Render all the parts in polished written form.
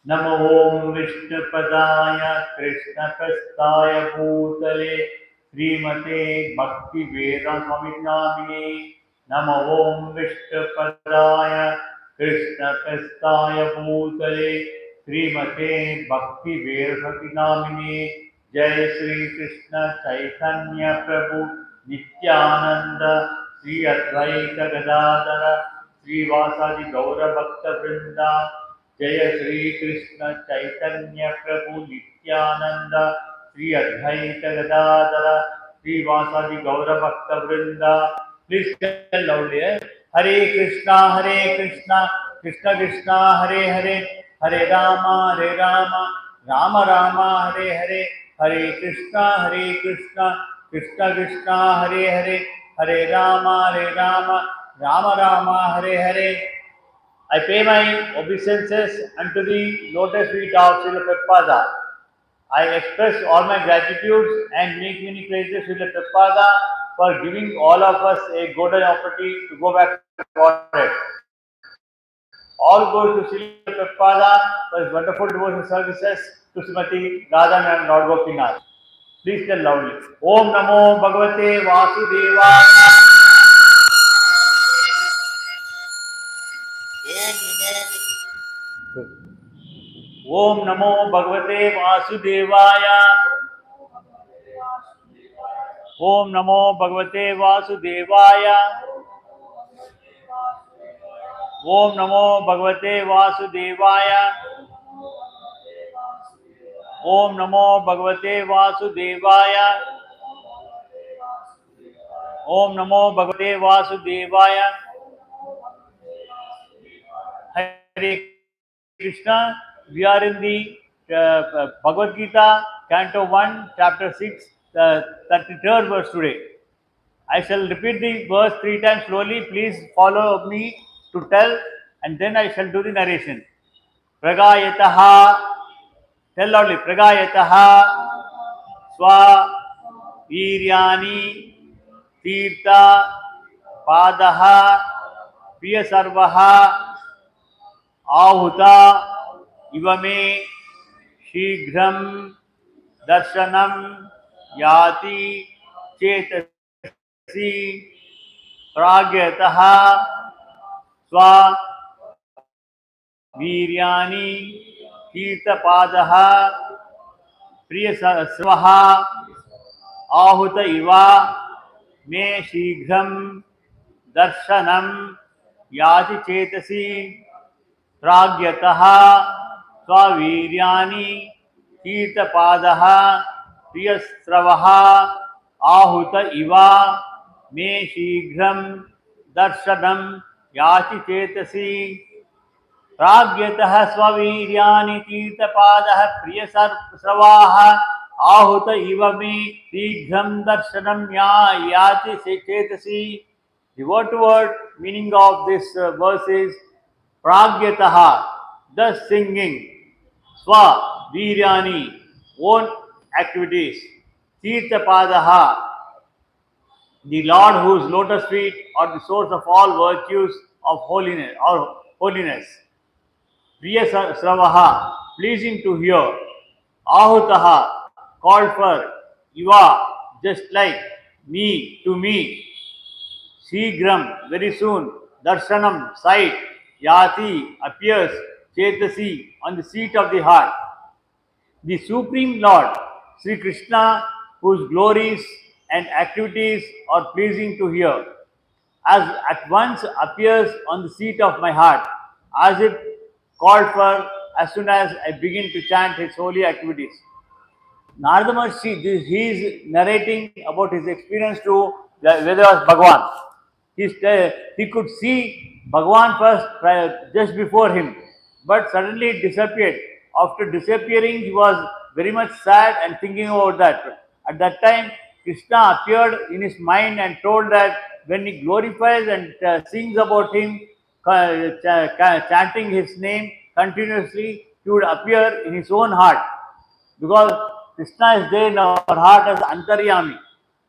नमो ओं विष्णुपदाय कृष्णप्रस्थाय भूतले श्रीमते भक्तिवेदान्तस्वामिनामिने नमो ओं विष्णुपदाय कृष्णप्रस्थाय भूतले श्रीमते भक्तिवेदान्तस्वामिनामिने जय श्री कृष्ण चैतन्य प्रभु नित्यानंद श्री अद्वैत गदाधर श्रीवासादि गौरभक्तवृंदा जय श्री कृष्ण चैतन्य प्रभु नित्यानंद श्री अद्वैत गदाधर श्रीवासादि गौरभक्तवृंद please tell loudly Hare Krishna Krishna Krishna Hare Hare Hare Ram Ram Ram Hare Hare Hare Krishna Krishna Krishna Hare Hare Hare Ram Ram Ram Hare Hare I pay my obeisances unto the lotus feet of Srila Prabhupada. I express all my gratitude and make many praises to Srila Prabhupada for giving all of us a golden opportunity to go back to Godhead. All goes to Srila Prabhupada for his wonderful devotional services to Srimati Radha and Lord Gopinath. Please tell loudly. Om Namo Bhagavate Vasudevaya. ओम नमो भगवते वासुदेवाय ओम नमो भगवते वासुदेवाय ओम नमो भगवते वासुदेवाय ओम नमो भगवते वासुदेवाय ओम नमो भगवते वासुदेवाय हरे Krishna we are in the Bhagavad Gita Canto 1 chapter 6 33rd verse today. I shall repeat the verse 3 times slowly. Please follow me to tell and then I shall do the narration. Pragayataha, tell loudly, Pragayataha, Swa, Viryani, Tirtha, Padaha, Priyasarvaha, Ahuta, Ivame, Shighram, Darshanam, Yati, Chetasi, Pragyataha, Swa, वीर्याणि तीर्थपादः प्रियसर्वः आहुत इव मे शीघ्रं दर्शनं याति चेतसि प्राज्ञतः स्ववीर्याणि तीर्थपादः प्रियस्रवः आहुत इव मे शीघ्रं दर्शनं याति चेतसि प्राज्ञतः स्ववीर्याणि तीर्थपादः प्रियसर्वाः आहुत इव मे शीघ्रं दर्शनं याति चेतसि. The word to word meaning of this verse is pragyataha, thus singing, swa viryani, own activities, tirthapadaha, the Lord whose lotus feet are the source of all virtues of holiness. Priya Sravaha, pleasing to hear. Ahutaha, called for. Iva, just like me, to me. Shigram, very soon. Darshanam, sight. Yati, appears. Chetasi, on the seat of the heart. The Supreme Lord, Sri Krishna, whose glories and activities are pleasing to hear, as at once appears on the seat of my heart, as if called for as soon as I begin to chant his holy activities. Narada Maharshi, he is narrating about his experience to Vedas Bhagavan. He could see Bhagavan first just before him, but suddenly it disappeared. After disappearing, he was very much sad and thinking about that. At that time, Krishna appeared in his mind and told that when he glorifies and sings about him, chanting his name continuously, he would appear in his own heart. Because Krishna is there in our heart as Antaryami.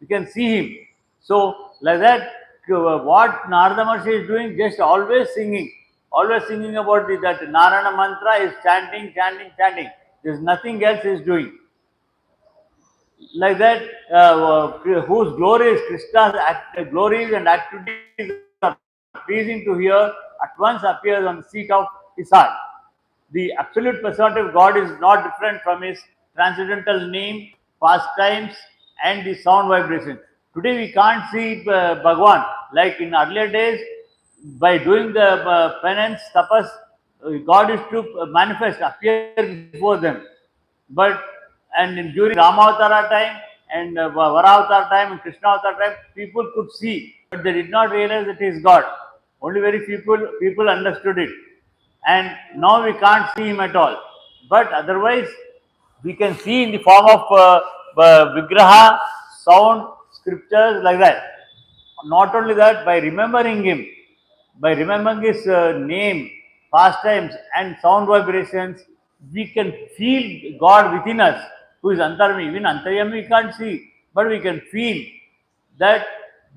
We can see him. So, like that, what Narada Maharshi is doing, just always singing. always singing about that Narayana mantra is chanting, chanting, chanting. There's nothing else he's doing. Like that, whose glories, Krishna's glories and activities are pleasing to hear, at once appears on the seat of his heart. The absolute personality of God is not different from his transcendental name, pastimes, and the sound vibration. Today we can't see Bhagwan like in earlier days. By doing the penance, tapas, God is to manifest, appear before them. But during Ramavatara time and Varavatara time and Krishna Avatar time, people could see, but they did not realize that he is God. Only very few people understood it, and now we can't see him at all. But otherwise, we can see in the form of vigraha, sound, scriptures like that. Not only that, by remembering his name, pastimes, and sound vibrations, we can feel God within us, who is Antarami. Even Antaryami we can't see, but we can feel that.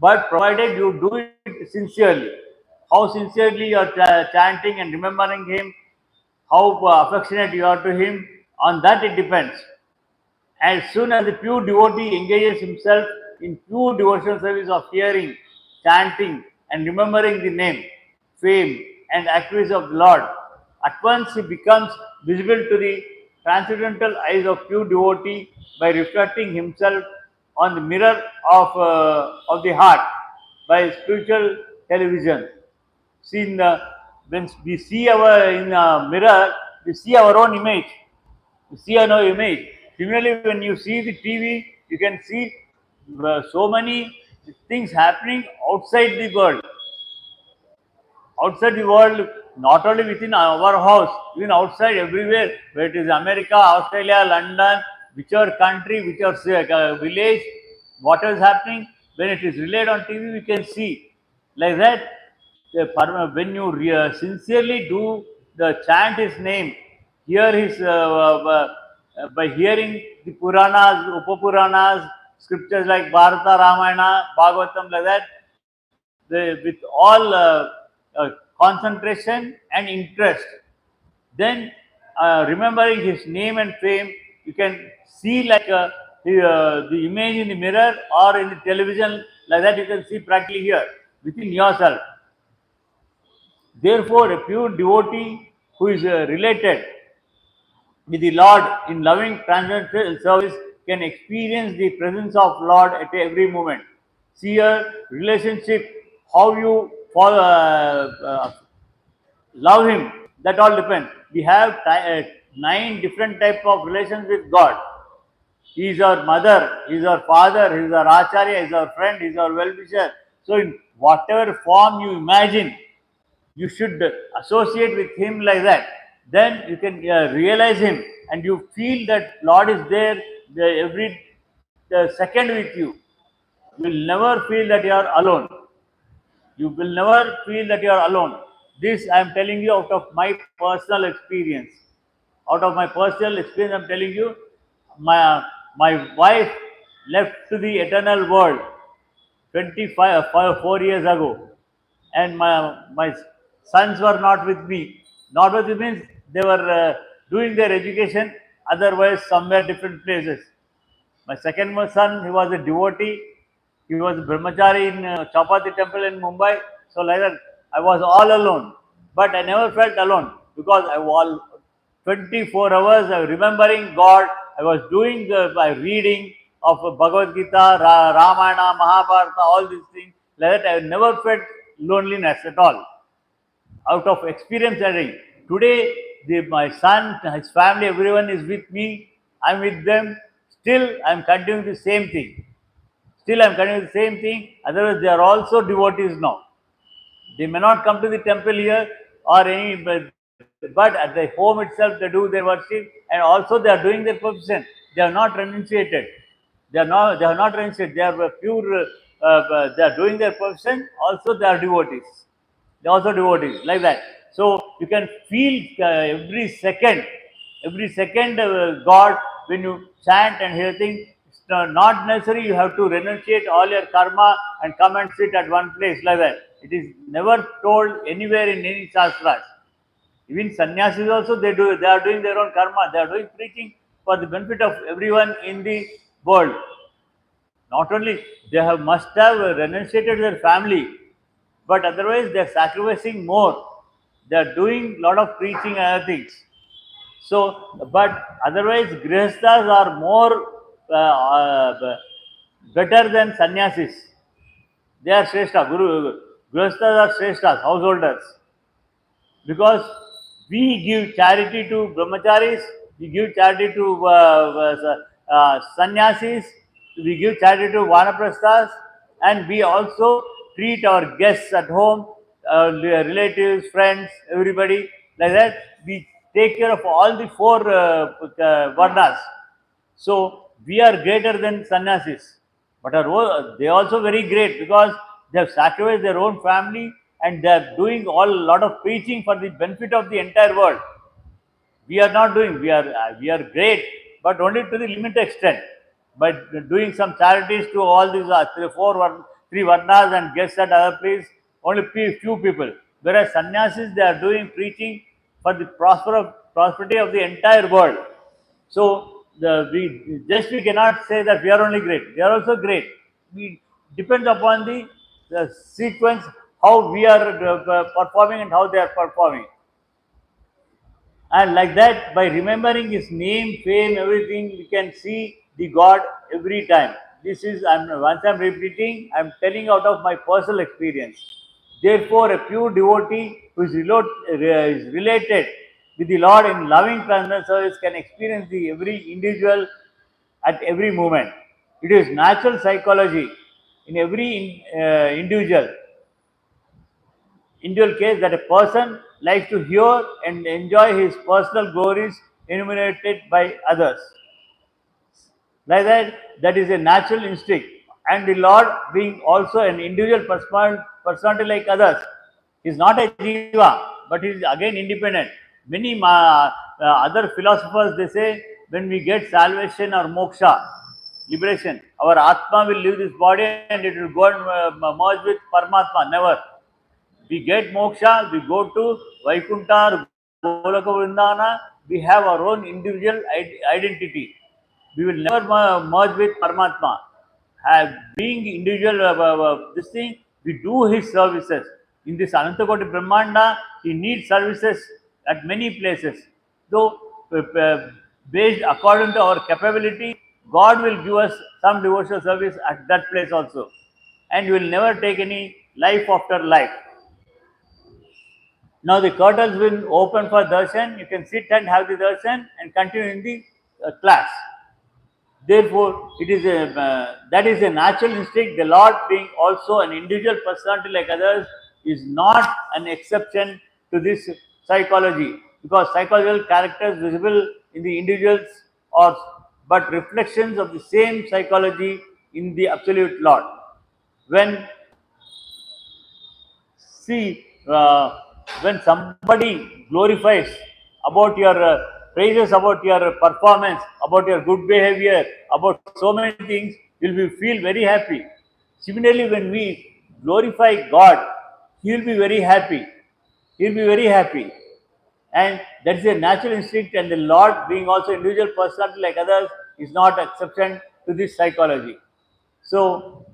But provided you do it sincerely, how sincerely you are chanting and remembering Him, how affectionate you are to Him, on that it depends. As soon as the pure devotee engages himself in pure devotional service of hearing, chanting, and remembering the name, fame, and activities of the Lord, at once he becomes visible to the transcendental eyes of pure devotee by reflecting himself on the mirror of the heart by spiritual television. See, when we see our in a mirror, we see our own image. You see our image. Similarly, when you see the TV, you can see so many things happening outside the world. Outside the world, not only within our house, even outside everywhere, where it is America, Australia, London, whichever country, whichever village, what is happening, when it is relayed on TV, we can see. Like that, when you sincerely do the chant his name, hear his by hearing the Puranas, Upapuranas, scriptures like Bharata, Ramayana, Bhagavatam, like that, with all concentration and interest, then remembering his name and fame, you can see like the image in the mirror or in the television, like that you can see practically here within yourself. Therefore, a pure devotee who is related with the Lord in loving transcendental service can experience the presence of Lord at every moment. See a relationship, how you love Him, that all depends. We have 9 different types of relations with God. He is our mother, He is our father, He is our acharya, He is our friend, He is our well-wisher. So, in whatever form you imagine, you should associate with him like that. Then you can realize him, and you feel that Lord is there every second with you. You will never feel that you are alone. You will never feel that you are alone. This I am telling you out of my personal experience. Out of my personal experience, I am telling you, my wife left to the eternal world 4 years ago, and my sons were not with me. Not with me means they were doing their education otherwise somewhere different places. My second son, he was a devotee. He was a brahmachari in Chapati temple in Mumbai. So like that, I was all alone. But I never felt alone because I was 24 hours remembering God. I was doing by reading of Bhagavad Gita, Ramayana, Mahabharata, all these things. Like that, I never felt loneliness at all out of experience sharing. Today, my son, his family, everyone is with me. I'm with them. Still, I'm continuing the same thing. Still, I'm continuing the same thing. Otherwise, they are also devotees now. They may not come to the temple here or any, but at the home itself they do their worship, and also they are doing their profession. They are not renunciated. They are not renunciated. They are pure. They are doing their profession. Also, they are devotees. They are also devotees like that. So you can feel every second God when you chant and hear things. It's not necessary you have to renunciate all your karma and come and sit at one place like that. It is never told anywhere in any shastras. Even sannyasis also they are doing their own karma. They are doing preaching for the benefit of everyone in the world. Not only they must have renunciated their family, but otherwise they are sacrificing more. They are doing lot of preaching and other things. So, but otherwise grihasthas are more better than sannyasis. They are shrestha. Grihasthas are shreshtas, householders. Because we give charity to brahmacharis, we give charity to sannyasis, we give charity to vanaprasthas, and we also treat our guests at home, relatives, friends, everybody like that. We take care of all the four varnas. So we are greater than sannyasis, but they are also very great because they have sacrificed their own family and they are doing all lot of preaching for the benefit of the entire world. We are not doing. We are great, but only to the limited extent. By doing some charities to all these three varnas and guests at other place, only few people. Whereas sannyasis, they are doing preaching for the prosperity of the entire world. So we cannot say that we are only great. They are also great. We depends upon the sequence how we are performing and how they are performing. And like that, by remembering his name, fame, everything, we can see the God every time. This is once I'm repeating, I'm telling out of my personal experience. Therefore, a pure devotee who is related with the Lord in loving personal service can experience the every individual at every moment. It is natural psychology in every individual case that a person likes to hear and enjoy his personal glories enumerated by others. Like that, that is a natural instinct. And the Lord, being also an individual personality like others, is not a jiva, but is again independent. Many other philosophers they say when we get salvation or moksha, liberation, our atma will leave this body and it will go and merge with Paramatma. Never. We get moksha, we go to Vaikuntha or Golaka Vrindana, we have our own individual identity. We will never merge with Paramatma. Being individual, this thing, we do his services. In this Anantakoti Brahmanda, he needs services at many places. Though, based according to our capability, God will give us some devotional service at that place also. And we will never take any life after life. Now the curtains will open for darshan. You can sit and have the darshan and continue in the class. Therefore, that is a natural instinct. The Lord, being also an individual personality like others, is not an exception to this psychology, because psychological characters visible in the individuals are but reflections of the same psychology in the absolute Lord. When See, when somebody glorifies about your praises about your performance, about your good behavior, about so many things, you'll feel very happy. Similarly, when we glorify God, He will be very happy. He'll be very happy. And that is a natural instinct, and the Lord, being also individual personality like others, is not exception to this psychology. So,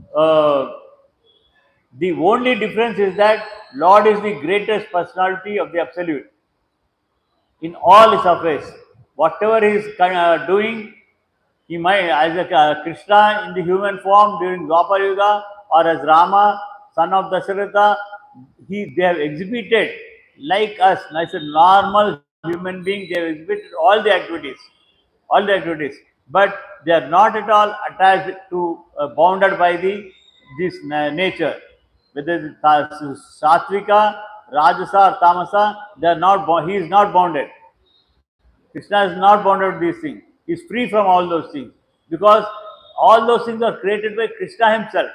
the only difference is that Lord is the greatest personality of the Absolute in all his affairs. Whatever he is doing, he might, as a Krishna in the human form during Dwapar Yuga, or as Rama, son of Dasharatha, they have exhibited like us, as a normal human being. They have exhibited all the activities, but they are not at all attached to, bounded by this nature. Whether it's Satvika, Rajasa, or Tamasa, they are not. He is not bounded. Krishna is not bounded with these things. He is free from all those things, because all those things are created by Krishna himself.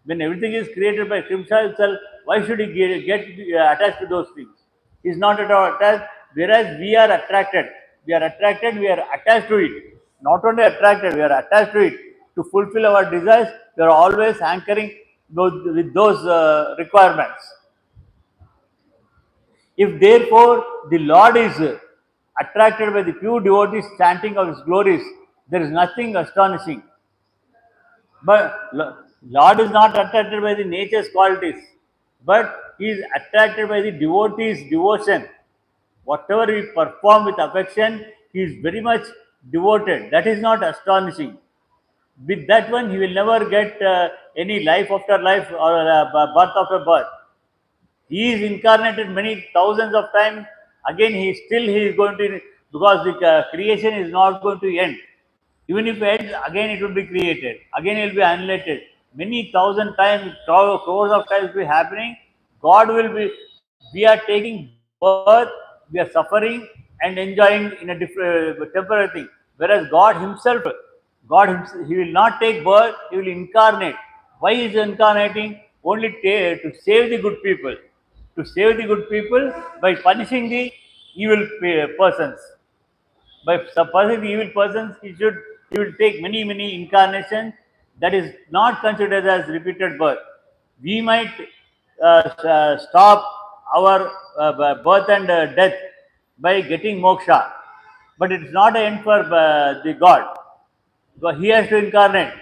When everything is created by Krishna himself, why should he get attached to those things? He is not at all attached, whereas we are attracted. We are attracted, we are attached to it. Not only attracted, we are attached to it. To fulfill our desires, we are always hankering with those requirements. If therefore the Lord is attracted by the pure devotees chanting of His glories, there is nothing astonishing. But Lord is not attracted by the nature's qualities, but He is attracted by the devotee's devotion. Whatever we perform with affection, He is very much devoted. That is not astonishing. With that one, he will never get any life after life or birth after birth. He is incarnated many thousands of times. Again, he is going to, because the creation is not going to end. Even if it ends, again it will be created. Again it will be annihilated. Many thousand times, crores of times will be happening. God will be. We are taking birth, we are suffering and enjoying in a different temporary thing. Whereas God himself, He will not take birth. He will incarnate. Why is He incarnating? Only to save the good people. To save the good people by punishing the evil persons. By suppressing the evil persons, he will take many incarnations. That is not considered as repeated birth. We might stop our birth and death by getting moksha, but it is not an end for the God. Because he has to incarnate.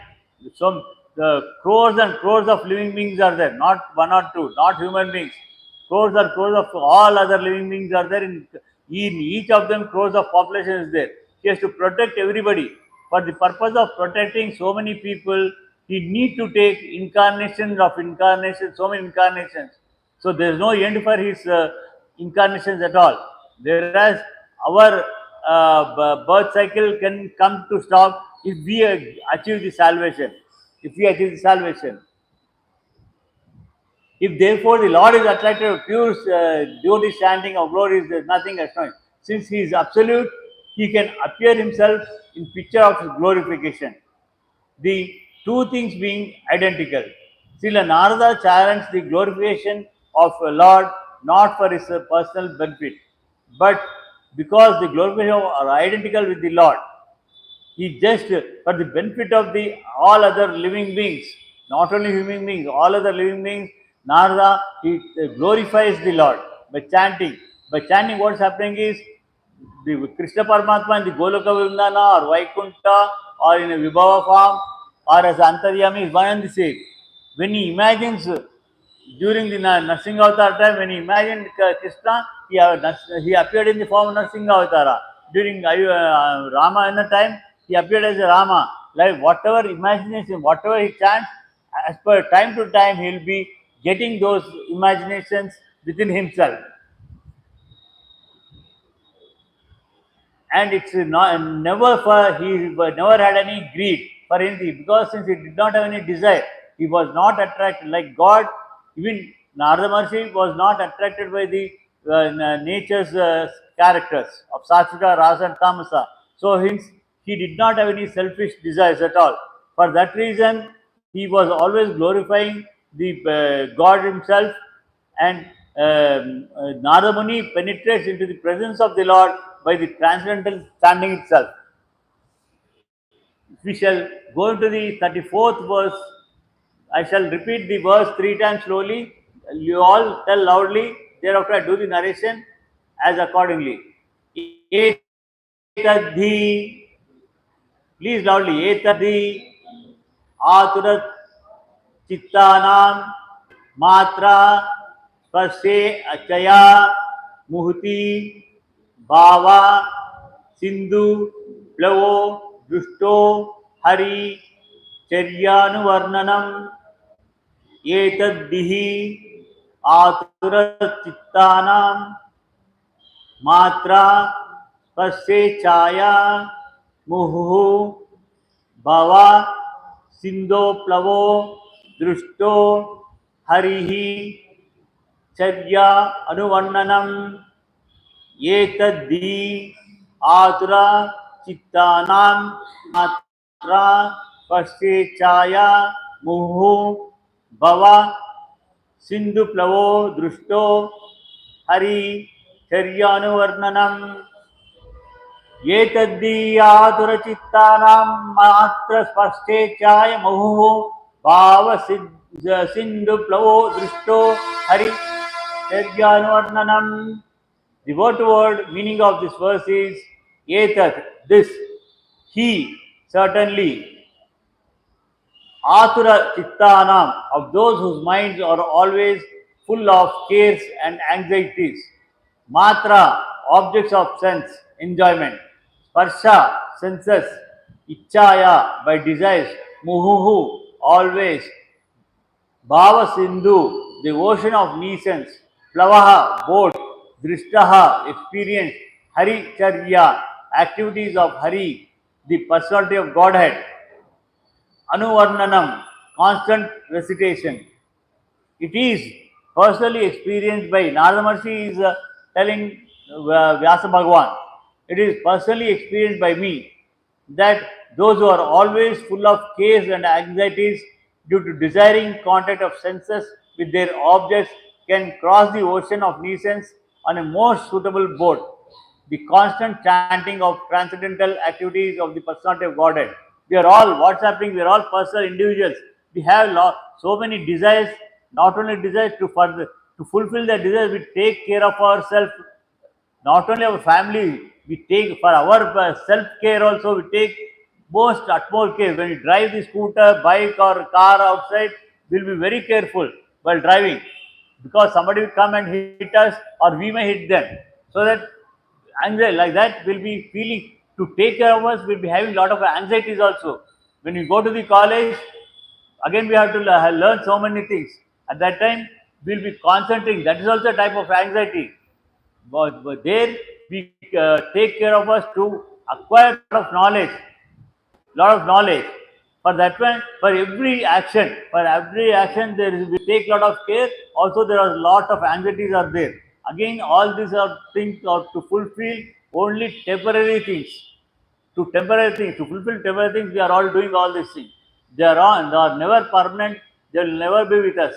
So the crores and crores of living beings are there, not one or two, not human beings. Crores and crores of all other living beings are there. In each of them, crores of population is there. He has to protect everybody. For the purpose of protecting so many people, he need to take incarnations of incarnations, so many incarnations. So there is no end for his incarnations at all. Whereas our birth cycle can come to stop if we achieve the salvation. If we achieve the salvation. If therefore the Lord is attracted to pure devotee chanting of glories, there is nothing astonishing. Since He is absolute, He can appear Himself in picture of His glorification. The two things being identical. Srila Narada challenged the glorification of a Lord not for his personal benefit, but because the glorification are identical with the Lord. He just for the benefit of the all other living beings, not only human beings, all other living beings. Narada he glorifies the Lord by chanting. By chanting, what's happening is the Krishna Paramatma in the Goloka Vrindana or Vaikunta or in a Vibhava form or as Antaryami is one and the same. When he imagines during the Narsingha Avatar time, when he imagined Krishna, he appeared in the form of Narsingha Avatara. During Rama in the time, he appeared as a Rama. Like whatever imagination, whatever he chants, as per time to time, he will be getting those imaginations within himself. And it's not, never for he never had any greed for anything because since he did not have any desire, he was not attracted like God. Even Narada Maharshi was not attracted by the nature's characters of Satvika, Rasa, and Tamasa. So hence he did not have any selfish desires at all. For that reason, he was always glorifying the God Himself and Narada Muni penetrates into the presence of the Lord by the transcendental standing itself. We shall go into the 34th verse. I shall repeat the verse three times slowly. You all tell loudly. Thereafter, I do the narration as accordingly. Etadhi, please loudly. Etadhi aturat चित्तानां मात्रा स्पर्शे अचया मुहति भावा सिंधु प्लवो दुष्टो हरि चर्यानुवर्णनम एतद्दिहि आतुरचित्तानां मात्रा स्पर्शे छाया मुहुः भवा सिंधो प्लवो दृष्टो हरिः चर्या अनुवर्णनम एतद्धि आतुरा चित्तानां मात्रा स्पर्शे छाया मुहुः भवा सिंधु प्लवो दृष्टो हरि चर्यानुवर्णनम एतद्धि आतुरचित्तानां मात्र स्पर्शे चाय मुहुः भाव Sindhu Plavo Drishto Hari Terjyanuvarnanam. The word to word meaning of this verse is Etat, this, he, certainly, Atura Chittanam, of those whose minds are always full of cares and anxieties. Matra, objects of sense, enjoyment. Sparsha, senses. Ichaya, by desires. Muhuhu, always. Bhava Sindhu, the ocean of nuisance. Plavaha, boat. Drishtaha, experience. Hari Charya, activities of Hari, the personality of Godhead. Anuvarnanam, constant recitation. It is personally experienced by Narada Maharshi is telling Vyasa Bhagavan. It is personally experienced by me that those who are always full of cares and anxieties due to desiring contact of senses with their objects can cross the ocean of nuisance on a most suitable boat. The constant chanting of transcendental activities of the personality of Godhead. We are all, what's happening? We are all personal individuals. We have so many desires, not only desires to further, to fulfill the desires, we take care of ourselves, not only our family, we take for our self care also, we take most utmost care. When we drive the scooter, bike, or car outside, we'll be very careful while driving because somebody will come and hit us or we may hit them. So that anxiety like that will be feeling to take care of us, we'll be having a lot of anxieties also. When we go to the college, again we have to learn so many things. At that time, we'll be concentrating. That is also a type of anxiety. But there we take care of us to acquire lot of knowledge. For that one, for every action there is we take lot of care. Also, there are lot of anxieties are there. Again, all these are things are to fulfill only temporary things. To fulfill temporary things, we are all doing all these things. They are never permanent. They will never be with us.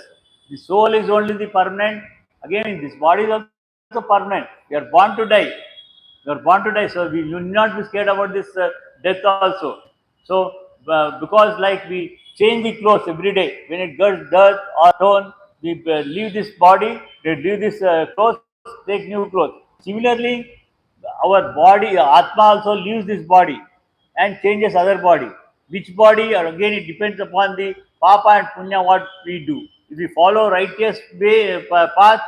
The soul is only the permanent. Again, this body is also permanent. We are born to die. We are born to die, so we will not be scared about this death also. So, because like we change the clothes every day, when it gets dirt or torn, we leave this body, we leave this clothes, take new clothes. Similarly, our body, Atma also leaves this body and changes other body. Which body? Or again, it depends upon the Papa and Punya what we do. If we follow righteous way, path,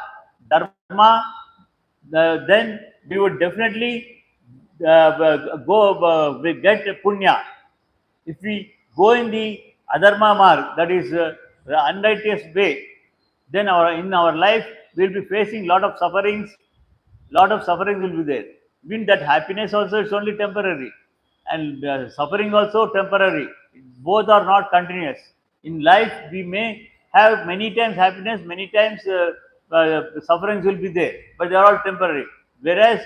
Dharma, then we would definitely we get punya. If we go in the adharma marg, that is the unrighteous way, then in our life we'll be facing lot of sufferings will be there. Mean that happiness also is only temporary, and suffering also temporary. Both are not continuous. In life, we may have many times happiness, many times sufferings will be there, but they are all temporary. Whereas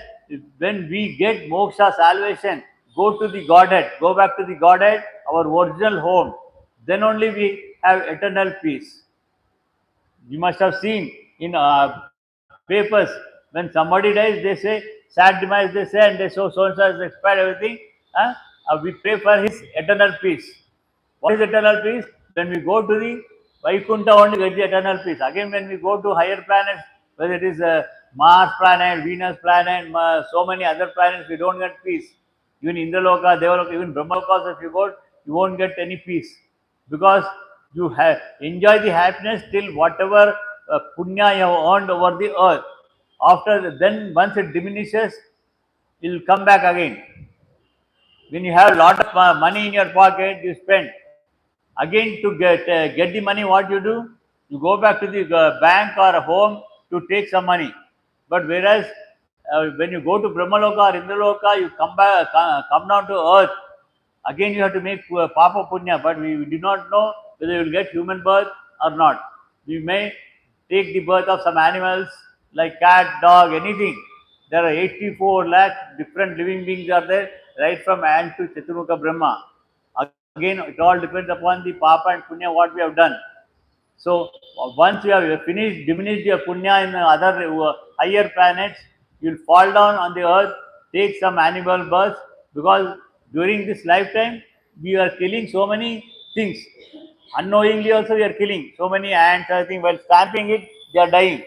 when we get moksha, salvation, go to the Godhead, go back to the Godhead, our original home, then only we have eternal peace. You must have seen in papers when somebody dies, they say sad demise, they say, and they show so and so has expired everything. We pray for his eternal peace. What is eternal peace? When we go to the Vaikunta, only get the eternal peace. Again, when we go to higher planets, whether it is Mars planet, Venus planet, so many other planets, we don't get peace. Even Indraloka, Devaloka, even Brahmalokas, if you go, you won't get any peace because you have enjoy the happiness till whatever punya you have earned over the earth. After then, once it diminishes, it will come back again. When you have a lot of money in your pocket, you spend. Again, to get the money, what you do? You go back to the bank or home to take some money. But whereas when you go to Brahmaloka or Indraloka, you come back, come down to earth. Again, you have to make papa punya, but we do not know whether you will get human birth or not. We may take the birth of some animals like cat, dog, anything. There are 84 lakh different living beings are there, right from ant to Chaturmukha Brahma. Again, it all depends upon the papa and punya what we have done. So once you have finished, diminished your punya in other higher planets, you will fall down on the earth, take some animal birth because during this lifetime we are killing so many things. Unknowingly also we are killing so many ants, I think, while stamping it, they are dying.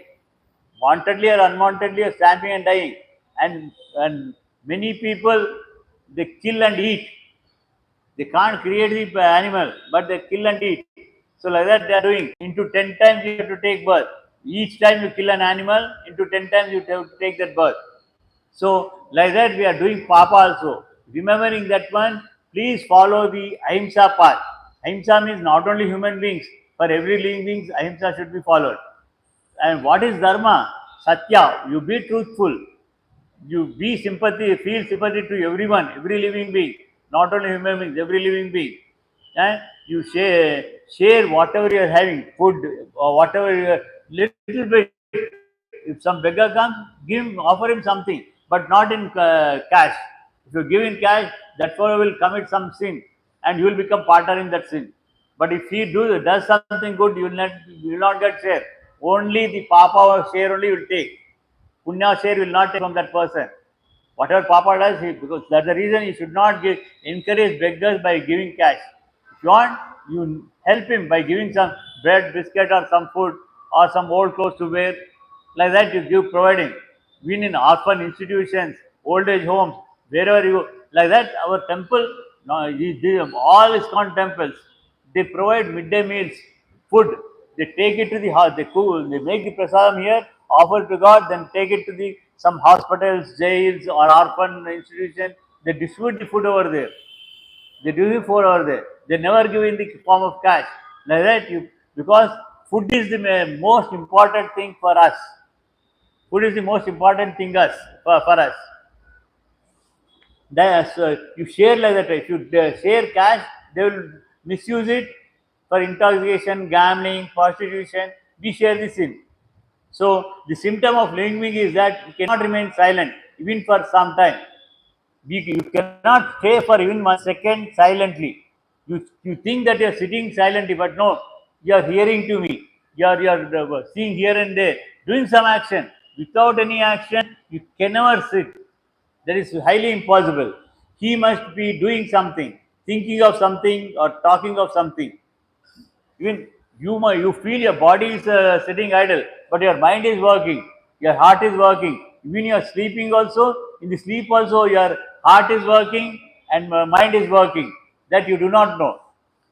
Wantedly or unwantedly, are stamping and dying. And many people, they kill and eat. They can't create the animal, but they kill and eat. So like that they are doing. Into 10 times you have to take birth. Each time you kill an animal, into 10 times you have to take that birth. So like that we are doing papa also. Remembering that one, please follow the ahimsa path. Ahimsa means not only human beings, for every living being, ahimsa should be followed. And what is dharma? Satya. You be truthful. You be sympathy, feel sympathy to everyone, every living being, not only human beings, every living being. And you share whatever you are having, food or whatever you are, little bit. If some beggar comes, give him, offer him something, but not in cash. If you give in cash, that fellow will commit some sin, and you will become partner in that sin. But if he does something good, you will not get share. Only the papa or share only will take. Punya share will not take from that person. Whatever Papa does, because that's the reason you should not encourage beggars by giving cash. If you want, you help him by giving some bread, biscuit, or some food, or some old clothes to wear. Like that, you give providing. Even in orphan institutions, old age homes, wherever you go, like that, our temple, no, all ISKCON temples, they provide midday meals, food. They take it to the house. They cook. They make the prasadam here, offer to God, then take it to the some hospitals, jails, or orphan institution. They distribute the food over there. They do the food over there. They never give in the form of cash. Like that, because food is the most important thing for us. Food is the most important thing for us. That's you share like that. If you share cash, they will misuse it for intoxication, gambling, prostitution. We share the sin. So the symptom of living being is that you cannot remain silent even for some time. You cannot stay for even 1 second silently. You think that you are sitting silently, but no, you are hearing to me. You are seeing here and there, doing some action. Without any action, you can never sit. That is highly impossible. He must be doing something, thinking of something, or talking of something. Even you feel your body is sitting idle, but your mind is working, your heart is working. Even you are sleeping also, in the sleep also your heart is working and mind is working, that you do not know.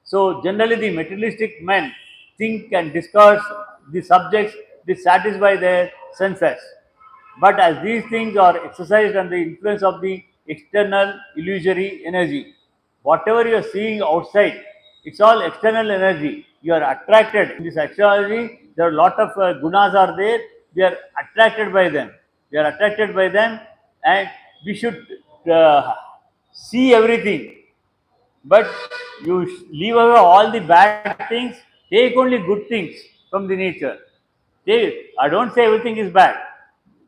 So generally the materialistic men think and discuss the subjects, they satisfy their senses. But as these things are exercised under the influence of the external illusory energy, whatever you are seeing outside, it's all external energy. You are attracted. In this astrology, there are a lot of gunas are there. We are attracted by them. We are attracted by them, and we should see everything. But you leave away all the bad things, take only good things from the nature. I don't say everything is bad.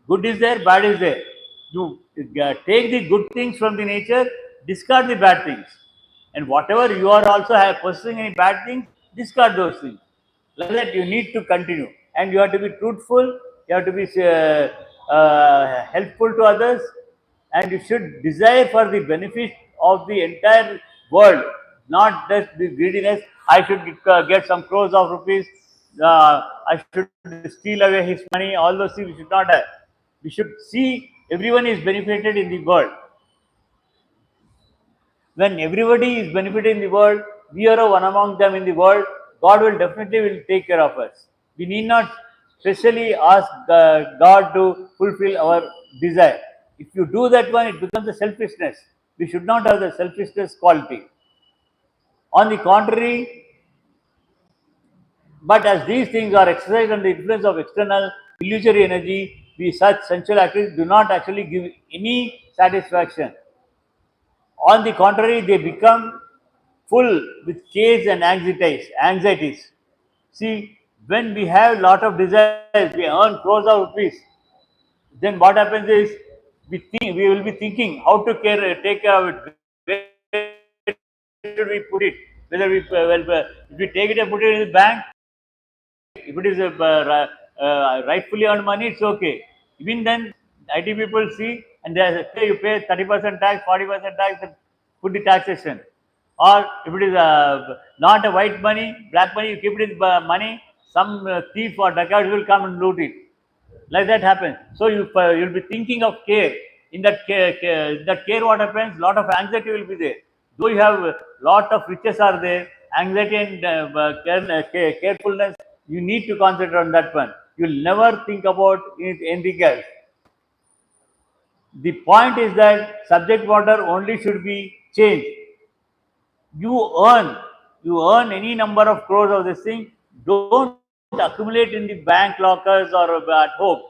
Good is there, bad is there. You take the good things from the nature, discard the bad things. And whatever you are also possessing any bad things, discard those things. Like that, you need to continue. And you have to be truthful, you have to be helpful to others, and you should desire for the benefit of the entire world, not just the greediness. I should get some crores of rupees, I should steal away his money, all those things we should not have. We should see everyone is benefited in the world. When everybody is benefited in the world, we are one among them in the world, God will definitely will take care of us. We need not specially ask God to fulfill our desire. If you do that one, it becomes a selfishness. We should not have the selfishness quality. On the contrary, but as these things are exercised under the influence of external illusory energy, we such sensual activities do not actually give any satisfaction. On the contrary, they become full with cares and anxieties. See, when we have lot of desires, we earn crores of rupees. Then what happens is we will be thinking how to take care of it. Where should we put it? Whether if we take it and put it in the bank, if it is rightfully earned money, it's okay. Even then, IT people see and they say you pay 30% tax, 40% tax, and put the taxation. Or if it is not a white money, black money, you keep it in money, some thief or dacoit will come and loot it. Like that happens. So you'll be thinking of care. In that care, what happens? Lot of anxiety will be there. Though you have lot of riches are there, anxiety and carefulness, you need to concentrate on that one. You'll never think about anything else. The point is that subject matter only should be changed. You earn you earn any number of crores of this thing. Don't accumulate in the bank lockers or at home.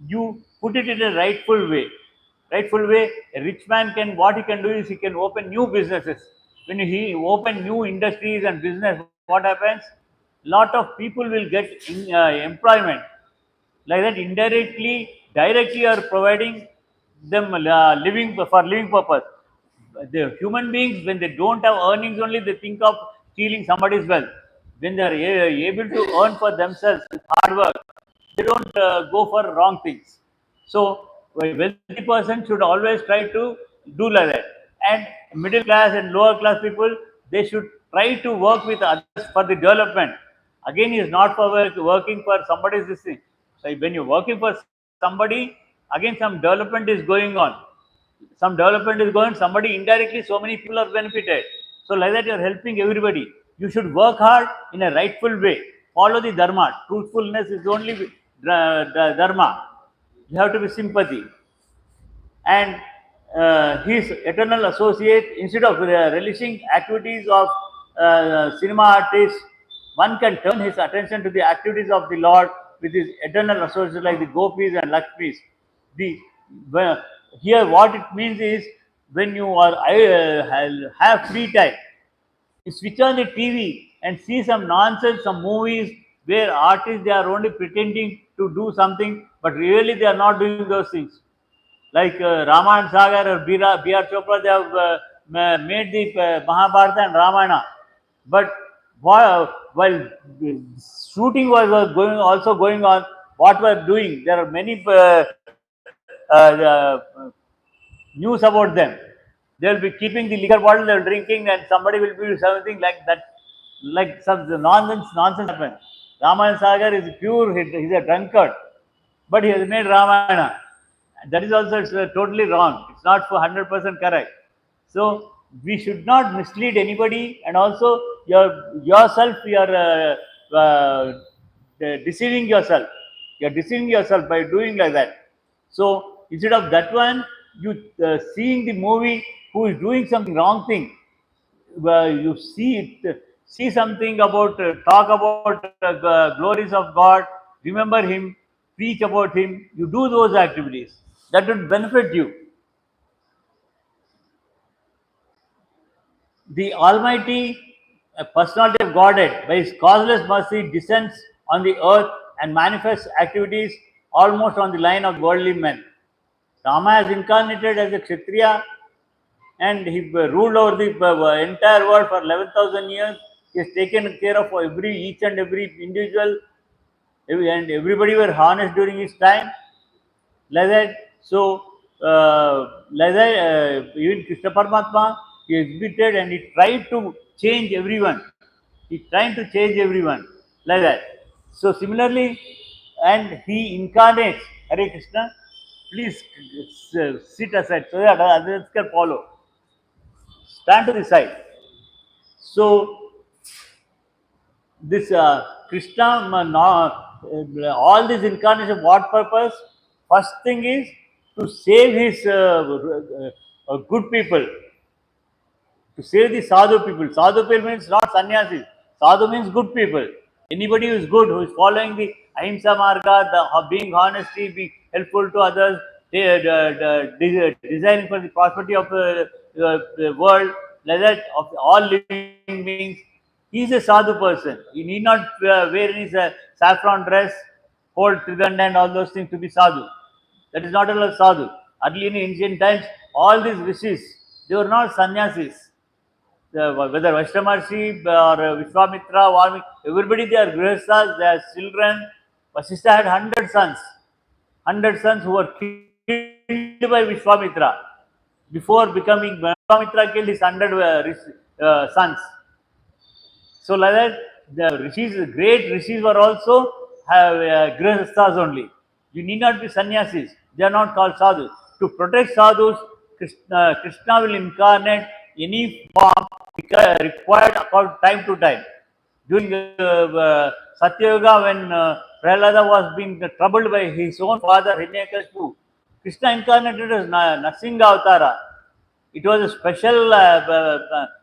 You put it in a rightful way. A rich man can, what he can do is he can open new businesses. When he open new industries and business, what happens? Lot of people will get employment. Like that, indirectly, directly are providing them living for living purpose. The human beings, when they don't have earnings, only they think of stealing somebody's wealth. When they are able to earn for themselves with hard work, they don't go for wrong things. So a wealthy person should always try to do like that. And middle class and lower class people, they should try to work with others for the development. Again, is not for working for somebody's this thing. So when you're working for somebody, again some development is going on. Somebody indirectly, so many people are benefited. So like that, you're helping everybody. You should work hard in a rightful way. Follow the dharma. Truthfulness is only dharma. You have to be sympathy. And his eternal associate, instead of relishing activities of cinema artists, one can turn his attention to the activities of the Lord with his eternal associates like the gopis and lakshmis. The where- Here what it means is, when you are have free time, you switch on the TV and see some nonsense, some movies where artists, they are only pretending to do something, but really they are not doing those things. Like Ramayana Sagar or B.R. Chopra, they have made the Mahabharata and Ramayana. But while shooting was also going on, what were doing? There are many news about them. They will be keeping the liquor bottle, they will drinking, and somebody will be something like that, like some nonsense happen. Ramayana Sagar is pure, he's a drunkard, but he has made Ramayana. That is also, it's totally wrong. It's not for 100% correct. So we should not mislead anybody, and also yourself, you are deceiving yourself. You are deceiving yourself by doing like that. So instead of that one, you seeing the movie who is doing something wrong thing, you see something about, talk about glories of God, remember Him, preach about Him. You do those activities that would benefit you. The Almighty personality of Godhead, by His causeless mercy, descends on the earth and manifests activities almost on the line of worldly men. Rama has incarnated as a Kshatriya, and he ruled over the entire world for 11,000 years. He has taken care of each and every individual, and everybody were honest during his time. Like that, so like that, even Krishna Paramatma, he exhibited and he tried to change everyone. He tried to change everyone like that. So similarly, and he incarnates. Hare Krishna, please sit aside so that others can follow. Stand to the side. So this Krishna, all these incarnations, what purpose? First thing is to save his good people, to save the sadhu people. Sadhu people means not sannyasis. Sadhu means good people. Anybody who is good, who is following the ahimsa marga, being honesty, being helpful to others, desiring for the prosperity of the world, like that, of all living beings. He is a sadhu person. He need not wear any saffron dress, hold tridanda and all those things to be sadhu. That is not a sadhu. Early in ancient times, all these rishis, they were not sannyasis. Whether Vaishnamarshi or Vishwamitra, Valmiki, everybody, they are grihasthas, they are children. Vasishtha had 100 sons who were killed by Vishwamitra. Before becoming, Vishwamitra killed his 100 sons. So like that, the rishis, great rishis were also grihasthas only. You need not be sannyasis. They are not called sadhus. To protect sadhus, Krishna will incarnate any form required according time to time. During Satyayuga, when Prahlada was being troubled by his own father Hiranyakashipu, Krishna incarnated as Narsinga Avtara. It was a special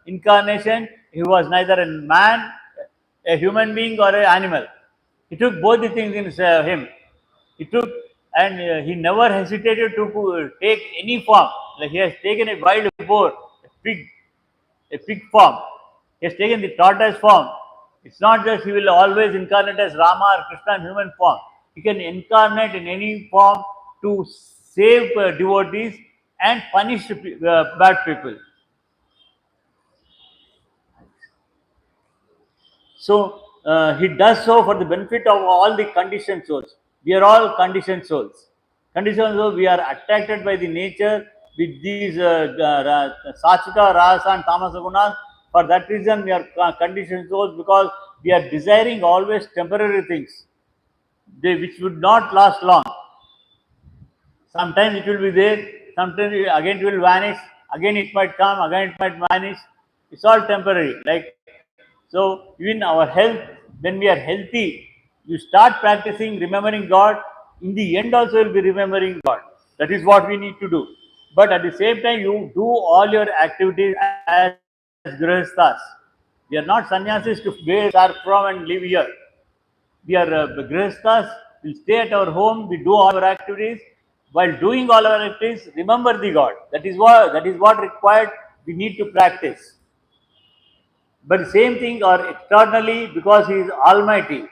incarnation. He was neither a man, a human being, or an animal. He took both the things in him. He took, and he never hesitated to take any form. Like he has taken a wild boar, a pig form. He has taken the tortoise form. It's not just he will always incarnate as Rama or Krishna in human form. He can incarnate in any form to save devotees and punish bad people. So he does so for the benefit of all the conditioned souls. We are all conditioned souls. Conditioned souls, we are attracted by the nature with these Sachika, Rasa, and Tamasa Gunas. For that reason, we are conditioned souls because we are desiring always temporary things, which would not last long. Sometimes it will be there, sometimes again it will vanish, again it might come, again it might vanish. It's all temporary. Like so, even our health, when we are healthy, you start practicing remembering God. In the end, also you'll be remembering God. That is what we need to do. But at the same time, you do all your activities as grihasthas. We are not sannyasis to where we are from and live here. We are grihasthas, we stay at our home, we do all our activities. While doing all our activities, remember the God. That is what required we need to practice. But same thing or externally because he is almighty.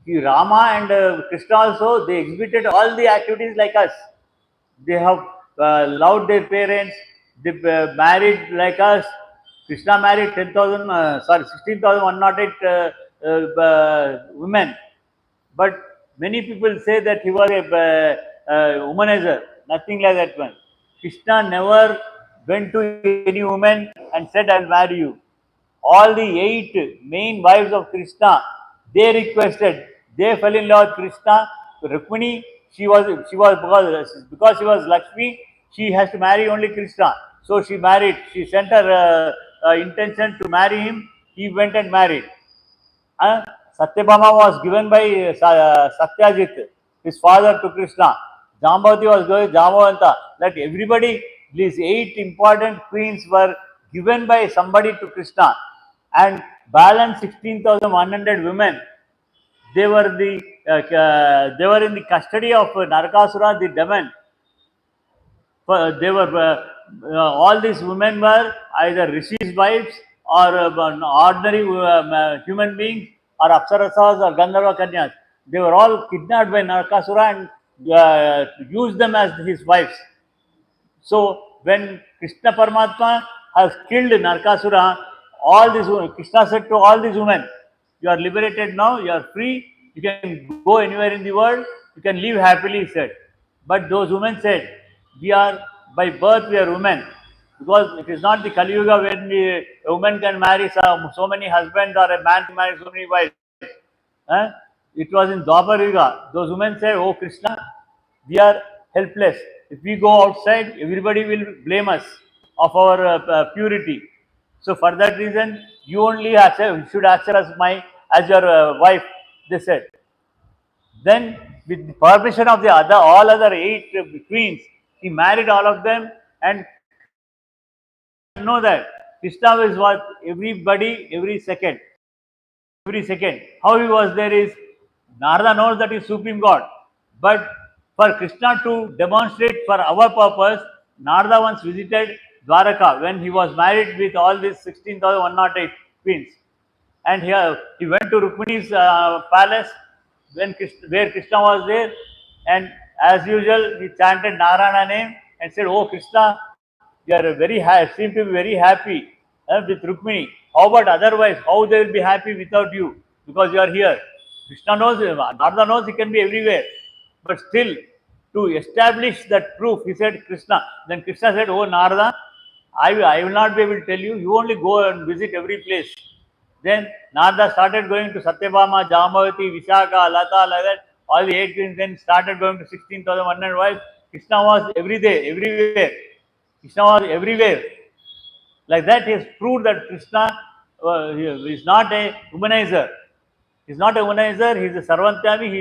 Rama and Krishna also, they exhibited all the activities like us. They have loved their parents, they married like us. Krishna married 16,108 women. But many people say that he was a womanizer, nothing like that one. Krishna never went to any woman and said, I will marry you. All the 8 main wives of Krishna, they requested, they fell in love with Krishna. Rukmini, because she was Lakshmi, she has to marry only Krishna. So she married, she sent her intention to marry him, he went and married. Satyabhama was given by Satyajit, his father, to Krishna. Jambavati was given Jambavanta. That everybody, these 8 important queens were given by somebody to Krishna, and balance 16,100 women. They were in the custody of Narakasura, the demon. They were all these women were either rishis' wives or ordinary human beings or apsarasas or Gandharva Kanyas. They were all kidnapped by Narakasura and used them as his wives. So when Krishna Paramatma has killed Narkasura, all these women, Krishna said to all these women, you are liberated now, you are free, you can go anywhere in the world, you can live happily, he said. But those women said, we are, by birth we are women. Because it is not the Kali Yuga when a woman can marry so many husbands or a man can marry so many wives. Huh? It was in Dwapar Yuga. Those women said, oh Krishna, we are helpless. If we go outside, everybody will blame us of our purity. So for that reason, you only should accept as your wife, they said. Then, with the permission of the all other 8 queens, he married all of them, and know that Krishna was what everybody every second. How he was there is Narada knows that he is Supreme God. But for Krishna to demonstrate for our purpose, Narada once visited Dwaraka when he was married with all these 16,108 queens. And he went to Rukmini's palace where Krishna was there. And as usual, he chanted Narayana name and said, oh Krishna, you are seem to be very happy with Rukmini. How about otherwise? How they will be happy without you? Because you are here. Krishna knows, Narada knows he can be everywhere. But still, to establish that proof, he said Krishna. Then Krishna said, oh Narada, I will not be able to tell you. You only go and visit every place. Then Narada started going to Satyabhama, Jambavati, Vishaka, Lata, like that. All the 8 queens then started going to 16,100 wives. Krishna was every day, everywhere. Krishna was everywhere. Like that, he has proved that Krishna is not a humanizer. He is not a humanizer. He is a Sarvantyami.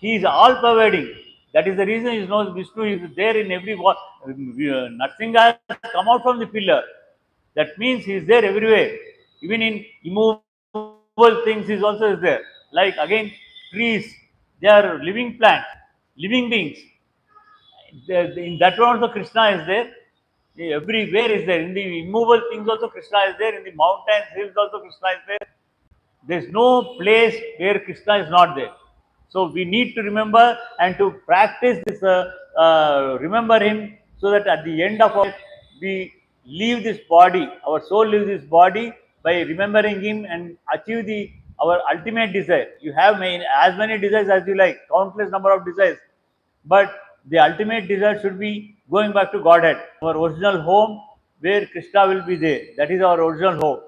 He is all pervading. That is the reason he knows Vishnu is there in every wall. Nothing has come out from the pillar. That means he is there everywhere. Even in immovable things, he is also there. Like again, trees, they are living plants, living beings. In that one also Krishna is there. Everywhere is there. In the immovable things also Krishna is there. In the mountains, hills also Krishna is there. There is no place where Krishna is not there. So we need to remember and to practice this, remember him, so that at the end of our life, we leave this body, our soul leaves this body by remembering him and achieve our ultimate desire. You have as many desires as you like, countless number of desires, but the ultimate desire should be going back to Godhead, our original home where Krishna will be there. That is our original home.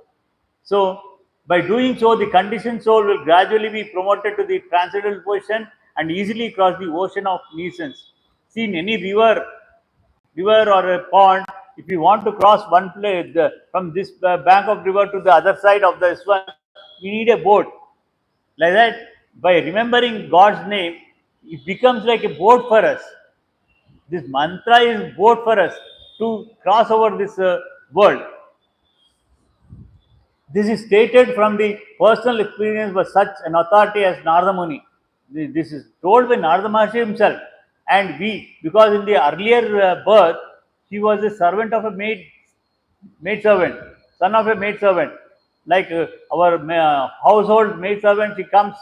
So, by doing so, the conditioned soul will gradually be promoted to the transcendental position and easily cross the ocean of nuisance. See, in any river or a pond, if you want to cross one place from this bank of river to the other side of this one, we need a boat. Like that, by remembering God's name, it becomes like a boat for us. This mantra is boat for us to cross over this world. This is stated from the personal experience by such an authority as Narada Muni. This is told by Narada Maharshi himself. And because in the earlier birth, he was a servant of a maid servant, son of a maid servant. Like our household maid servant, she comes.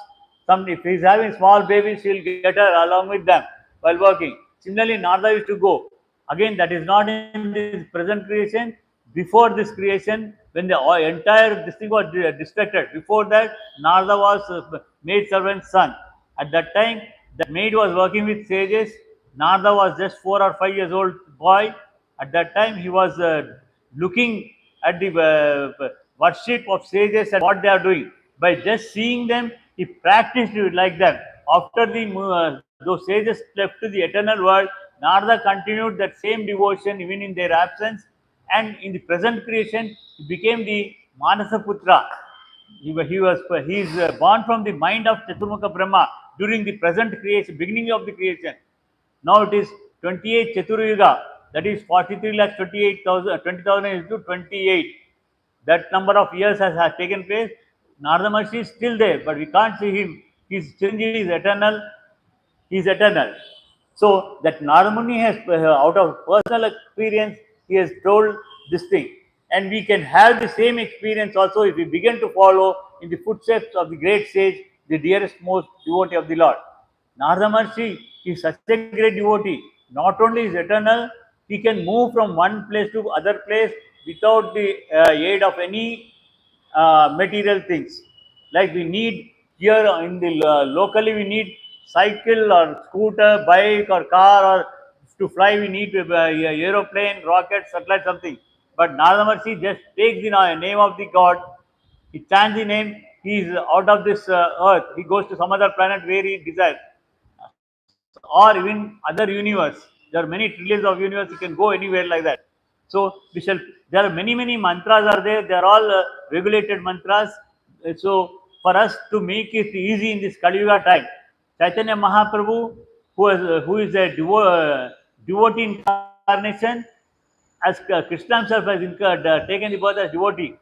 If he's having small babies, she'll get her along with them while working. Similarly, Narada used to go. Again, that is not in this present creation. Before this creation, when the entire this thing was distracted, before that, Narada was maid servant's son. At that time, that maid was working with sages. Narada was just 4 or 5 years old boy. At that time, he was looking at the worship of sages and what they are doing. By just seeing them, he practiced it like them. After those sages left to the eternal world, Narada continued that same devotion even in their absence, and in the present creation, he became the Manasaputra. He is born from the mind of Chaturmukha Brahma during the present creation, beginning of the creation. Now it is 28 Chaturyuga, that is 43 lakhs 28,000, 20,000 into 28. That number of years has taken place. Narada Maharshi is still there, but we can't see him. His Chiranjeevi is eternal. He is eternal. So that Narada Muni has, out of personal experience, he has told this thing. And we can have the same experience also if we begin to follow in the footsteps of the great sage, the dearest, most devotee of the Lord. Narada Maharshi is such a great devotee. Not only is eternal, he can move from one place to other place without the aid of any material things. Like we need here in the locally, we need cycle or scooter, bike or car, or to fly we need aeroplane, rocket, satellite, something. But Narada Maharshi just takes the name of the God, he chants the name, he is out of this earth, he goes to some other planet where he desires, or even other universe. There are many trillions of universe, you can go anywhere like that. So there are many mantras are there, they are all regulated mantras. So for us to make it easy in this Kali Yuga time, Chaitanya Mahaprabhu, who is a devotee incarnation, as Krishna himself has taken the birth as devotee,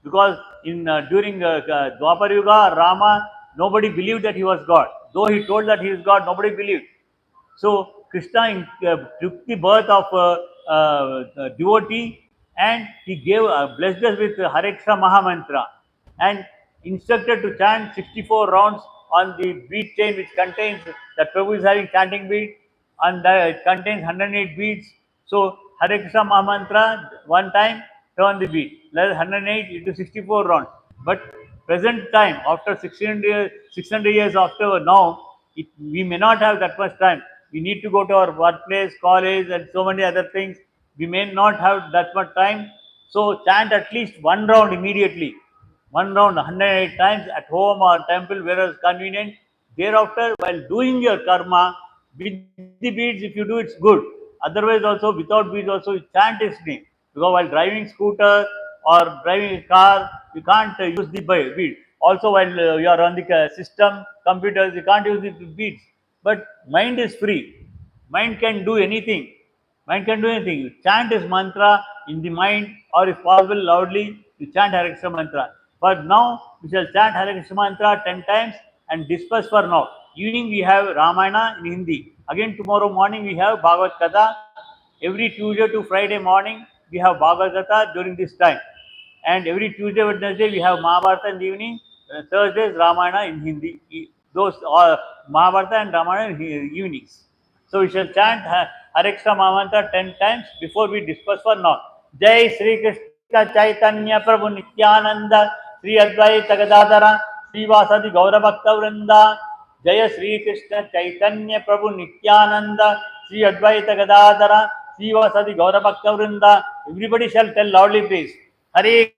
because in during Dwapar Yuga, Rama, nobody believed that he was God. Though he told that he is God, nobody believed. So Krishna took the birth of devotee, and he gave blessed us with Hare Krishna Mahamantra and instructed to chant 64 rounds on the bead chain, which contains that Prabhu is having chanting bead, and it contains 108 beads. So Hare Krishna Mahamantra one time, turn the bead. Let 108 into 64 rounds. But present time, after 600 years after now, we may not have that much time. We need to go to our workplace, college, and so many other things. We may not have that much time, so chant at least one round immediately. One round 108 times at home or temple, wherever convenient. Thereafter, while doing your karma, with the beads, if you do, it's good. Otherwise, also without beads, also you chant his name. Because while driving scooter or driving a car, you can't use the bead. Also, while you are on the system, computers, you can't use the beads. But mind is free. Mind can do anything. Mind can do anything. You chant his mantra in the mind, or if possible, loudly, you chant Hare Krishna mantra. But now, we shall chant Hare Krishna mantra 10 times and disperse for now. Evening, we have Ramayana in Hindi. Again, tomorrow morning, we have Bhagavath Katha. Every Tuesday to Friday morning, we have Bhagavath Katha during this time. And every Tuesday, Wednesday, we have Mahabharata in the evening. Thursdays, Ramayana in Hindi. Those are Mahabharata and Ramayana in evenings. So we shall chant Hare Krishna Mahamantra 10 times before we disperse for now. Jai Sri Krishna Chaitanya Prabhu Nityananda Sri Advaita Gadadara Sri Vasadi Gaura Bhakta Vrinda. Jai Sri Krishna Chaitanya Prabhu Nityananda Sri Advaita Gadadara Sri Vasadi Gaura Bhakta Vrinda. Everybody shall tell loudly, please. Hare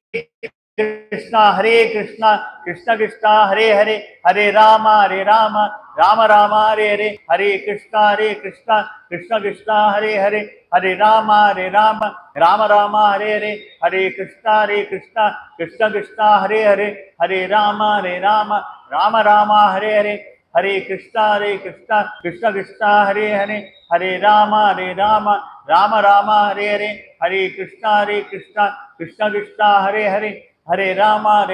Krishna, Hare Krishna, Krishna Krishna, Hare Hare, Hare Rama, Hare Rama, Rama Rama, Hare Hare, Hare Krishna, Krishna Krishna, Hare Hare, Hare Rama, Hare Rama, Rama Rama, Hare Hare, Hare Krishna, Krishna Krishna, Hare Hare, Hare Rama, Rama Rama, Hare Hare, Hare Krishna, Krishna Krishna, Hare Hare, Hare Rama, Rama Rama, Hare Hare, Hare Krishna, Krishna Krishna, Hare Hare, Hare Rama,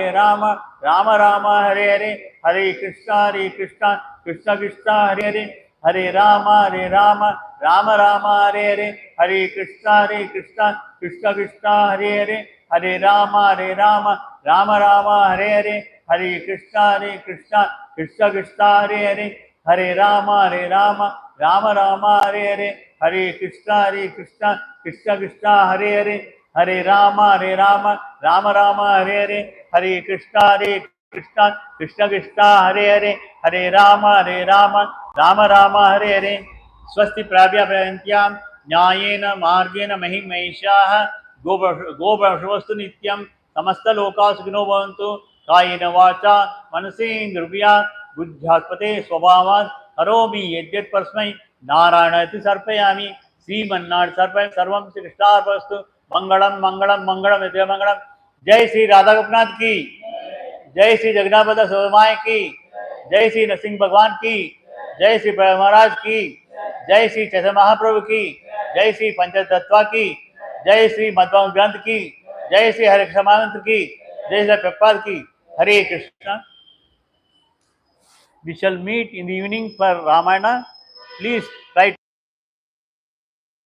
Rama Rama, Hare Hare, Hare Krishna, Krishna Krishna, Hare Hare, Hare Rama, Rama Rama, Hare Hare, Hare Krishna, Krishna Krishna, Hare Hare, Hare Rama, Rama Rama, Hare Hare, Hare Krishna, Krishna Krishna, Hare Hare, Hare Rama, Rama Rama, Hare Hare, Hare Krishna, Krishna Krishna, Hare Hare, Hare Rama, Rama Rama, Hare Hare, Hare Krishna, Krishna Krishna, Hare Hare, Hare Rama, Rama Rama, Hare Hare. Swasti Prabhya Prayantyam Nyayena Margena Mahim Mahishaha Gobhashvastu Nityam Samasta Loka Sukhino Bhavantu Kayena Vacha Manasendrubhya Buddhaspate Swabhavat Karomi Yajyat Pasmai Narayana Sarpayami Srimannad Sarpayam Sarvam Shri Krishnaarpastu Mangalam Mangalam Mangalam Vidya Mangalam. Jai Sri Radha Gopinath ki, Jai Sri Jagannath Sovamai ki, Jai Sri Nasing Bhagwan ki, Jai Sri Prabhu Maharaj ki, Jai Sri Chaitanya Mahaprabhu ki, Jai Sri Panchatattva ki, Jai Sri Madhva Granth ki, Jai Sri Hare Krishna Mahamantra ki, Jai Sri Prabhupada ki, Hare Krishna. We shall meet in the evening for Ramayana. Please